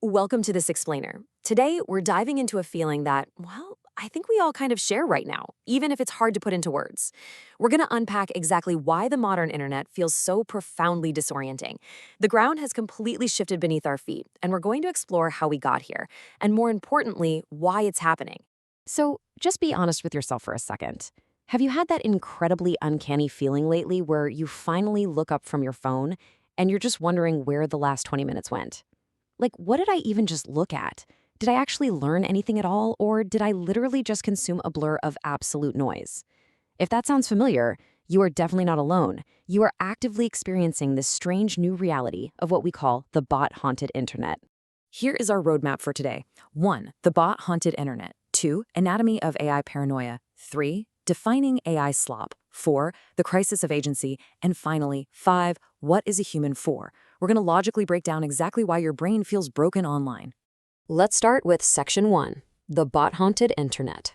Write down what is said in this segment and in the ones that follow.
Welcome to This Explainer. Today, we're diving into a feeling that, well, I think we all kind of share right now, even if it's hard to put into words. We're going to unpack exactly why the modern internet feels so profoundly disorienting. The ground has completely shifted beneath our feet, and we're going to explore how we got here, and more importantly, why it's happening. So, just be honest with yourself for a second. Have you had that incredibly uncanny feeling lately where you finally look up from your phone and you're just wondering where the last 20 minutes went? Like, what did I even just look at? Did I actually learn anything at all, or did I literally just consume a blur of absolute noise? If that sounds familiar, you are definitely not alone. You are actively experiencing this strange new reality of what we call the bot-haunted internet. Here is our roadmap for today. 1. The bot-haunted internet. 2. Anatomy of AI paranoia. 3. Defining AI slop. 4. The crisis of agency. And finally, 5. What is a human for? We're going to logically break down exactly why your brain feels broken online. Let's start with Section 1, the bot-haunted internet.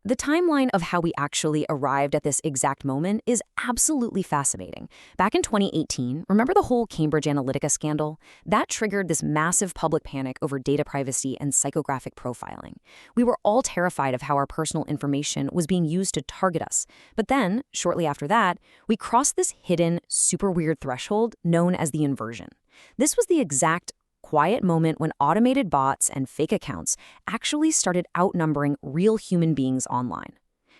The timeline of how we actually arrived at this exact moment is absolutely fascinating. Back in 2018, remember the whole Cambridge Analytica scandal? That triggered this massive public panic over data privacy and psychographic profiling. We were all terrified of how our personal information was being used to target us. But then, shortly after that, we crossed this hidden, super weird threshold known as the inversion. This was the exact quiet moment when automated bots and fake accounts actually started outnumbering real human beings online.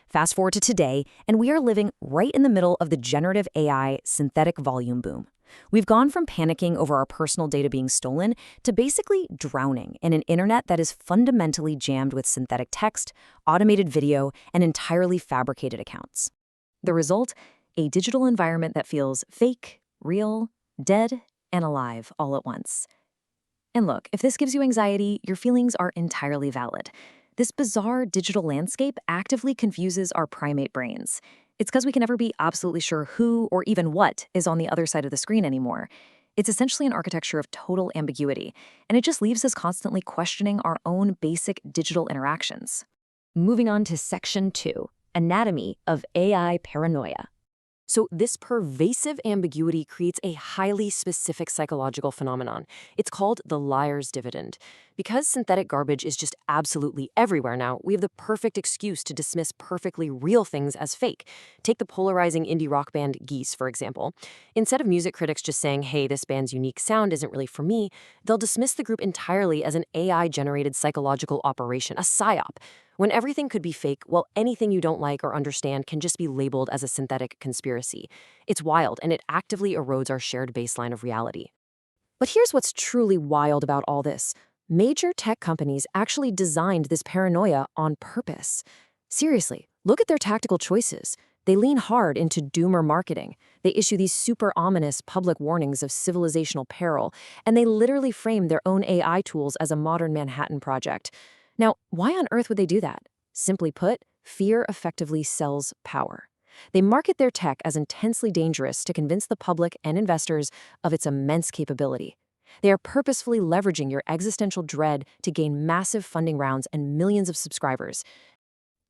Fast forward to today, and we are living right in the middle of the generative AI synthetic volume boom. We've gone from panicking over our personal data being stolen to basically drowning in an internet that is fundamentally jammed with synthetic text, automated video, and entirely fabricated accounts. The result? A digital environment that feels fake, real, dead, and alive all at once. And look, if this gives you anxiety, your feelings are entirely valid. This bizarre digital landscape actively confuses our primate brains. It's because we can never be absolutely sure who or even what is on the other side of the screen anymore. It's essentially an architecture of total ambiguity, and it just leaves us constantly questioning our own basic digital interactions. Moving on to Section 2, Anatomy of AI Paranoia. So this pervasive ambiguity creates a highly specific psychological phenomenon. It's called the liar's dividend. Because synthetic garbage is just absolutely everywhere now, we have the perfect excuse to dismiss perfectly real things as fake. Take the polarizing indie rock band Geese, for example. Instead of music critics just saying, hey, this band's unique sound isn't really for me, they'll dismiss the group entirely as an AI-generated psychological operation, a psyop. When everything could be fake, well, anything you don't like or understand can just be labeled as a synthetic conspiracy. It's wild, and it actively erodes our shared baseline of reality. But here's what's truly wild about all this. Major tech companies actually designed this paranoia on purpose. Seriously, look at their tactical choices. They lean hard into doomer marketing. They issue these super ominous public warnings of civilizational peril, and they literally frame their own AI tools as a modern Manhattan Project. Now, why on earth would they do that? Simply put, fear effectively sells power. They market their tech as intensely dangerous to convince the public and investors of its immense capability. They are purposefully leveraging your existential dread to gain massive funding rounds and millions of subscribers.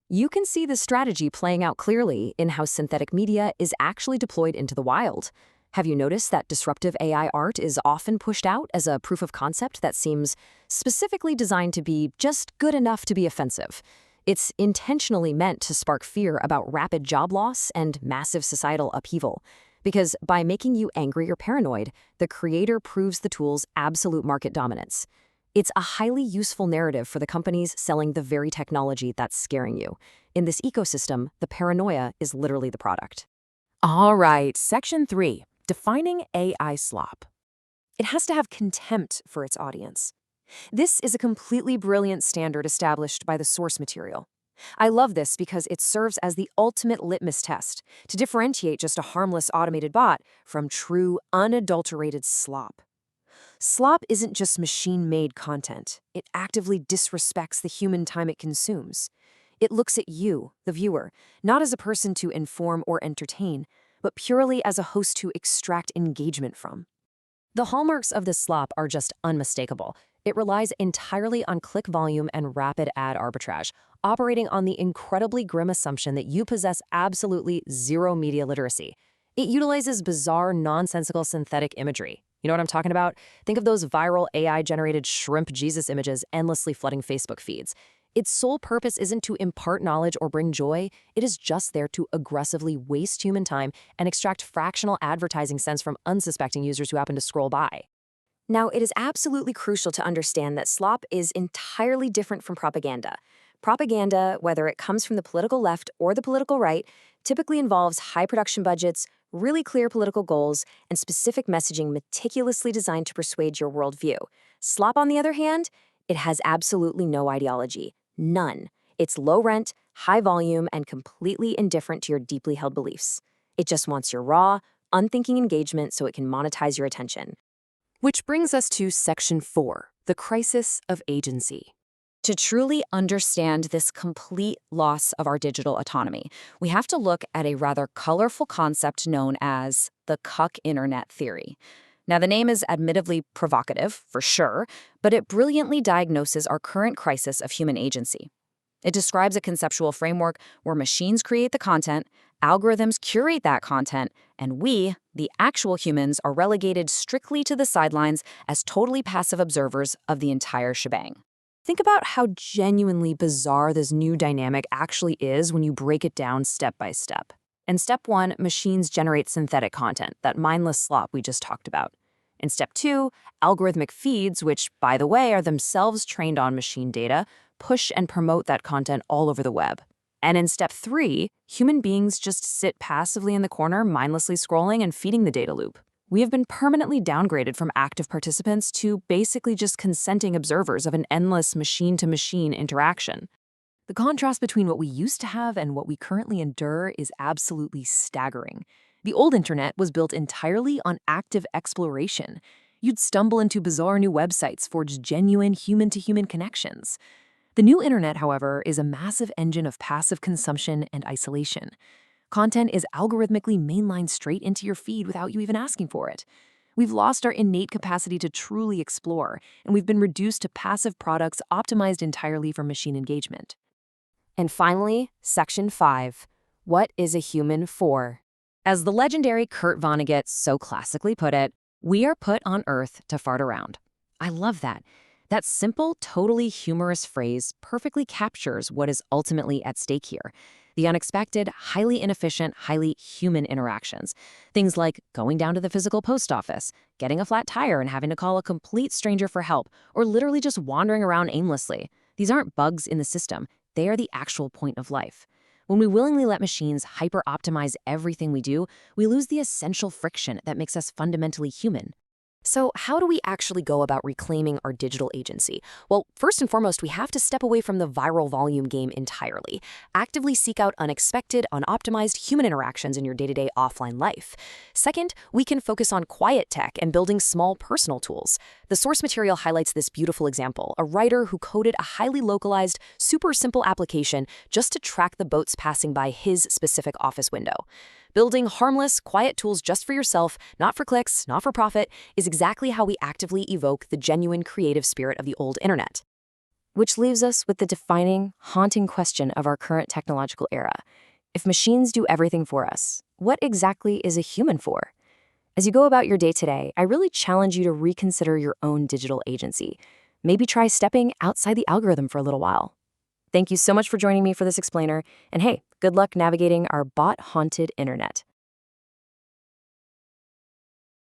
You can see this strategy playing out clearly in how synthetic media is actually deployed into the wild. Have you noticed that disruptive AI art is often pushed out as a proof of concept that seems specifically designed to be just good enough to be offensive? It's intentionally meant to spark fear about rapid job loss and massive societal upheaval. Because by making you angry or paranoid, the creator proves the tool's absolute market dominance. It's a highly useful narrative for the companies selling the very technology that's scaring you. In this ecosystem, the paranoia is literally the product. All right, Section 3. Defining AI slop. It has to have contempt for its audience. This is a completely brilliant standard established by the source material. I love this because it serves as the ultimate litmus test to differentiate just a harmless automated bot from true, unadulterated slop. Slop isn't just machine-made content. It actively disrespects the human time it consumes. It looks at you, the viewer, not as a person to inform or entertain, but purely as a host to extract engagement from. The hallmarks of this slop are just unmistakable. It relies entirely on click volume and rapid ad arbitrage, operating on the incredibly grim assumption that you possess absolutely zero media literacy. It utilizes bizarre, nonsensical synthetic imagery. You know what I'm talking about? Think of those viral AI-generated shrimp Jesus images endlessly flooding Facebook feeds. Its sole purpose isn't to impart knowledge or bring joy. It is just there to aggressively waste human time and extract fractional advertising cents from unsuspecting users who happen to scroll by. Now, it is absolutely crucial to understand that slop is entirely different from propaganda. Propaganda, whether it comes from the political left or the political right, typically involves high production budgets, really clear political goals, and specific messaging meticulously designed to persuade your worldview. Slop, on the other hand, it has absolutely no ideology. None. It's low rent, high volume, and completely indifferent to your deeply held beliefs. It just wants your raw, unthinking engagement so it can monetize your attention. Which brings us to Section 4, the crisis of agency. To truly understand this complete loss of our digital autonomy, we have to look at a rather colorful concept known as the cuck internet theory. Now, the name is admittedly provocative, for sure, but it brilliantly diagnoses our current crisis of human agency. It describes a conceptual framework where machines create the content, algorithms curate that content, and we, the actual humans, are relegated strictly to the sidelines as totally passive observers of the entire shebang. Think about how genuinely bizarre this new dynamic actually is when you break it down step by step. In step 1, machines generate synthetic content, that mindless slop we just talked about. In step 2, algorithmic feeds, which, by the way, are themselves trained on machine data, push and promote that content all over the web. And in step 3, human beings just sit passively in the corner, mindlessly scrolling and feeding the data loop. We have been permanently downgraded from active participants to basically just consenting observers of an endless machine-to-machine interaction. The contrast between what we used to have and what we currently endure is absolutely staggering. The old internet was built entirely on active exploration. You'd stumble into bizarre new websites, forge genuine human-to-human connections. The new internet, however, is a massive engine of passive consumption and isolation. Content is algorithmically mainlined straight into your feed without you even asking for it. We've lost our innate capacity to truly explore, and we've been reduced to passive products optimized entirely for machine engagement. And finally, Section 5. What is a human for? As the legendary Kurt Vonnegut so classically put it, we are put on Earth to fart around. I love that. That simple, totally humorous phrase perfectly captures what is ultimately at stake here. The unexpected, highly inefficient, highly human interactions. Things like going down to the physical post office, getting a flat tire and having to call a complete stranger for help, or literally just wandering around aimlessly. These aren't bugs in the system. They are the actual point of life. When we willingly let machines hyper-optimize everything we do, we lose the essential friction that makes us fundamentally human. So how do we actually go about reclaiming our digital agency? Well, first and foremost, we have to step away from the viral volume game entirely. Actively seek out unexpected, unoptimized human interactions in your day-to-day offline life. Second, we can focus on quiet tech and building small personal tools. The source material highlights this beautiful example, a writer who coded a highly localized, super simple application just to track the boats passing by his specific office window. Building harmless, quiet tools just for yourself, not for clicks, not for profit, is exactly how we actively evoke the genuine creative spirit of the old internet. Which leaves us with the defining, haunting question of our current technological era. If machines do everything for us, what exactly is a human for? As you go about your day today, I really challenge you to reconsider your own digital agency. Maybe try stepping outside the algorithm for a little while. Thank you so much for joining me for this explainer, and hey, good luck navigating our bot-haunted internet.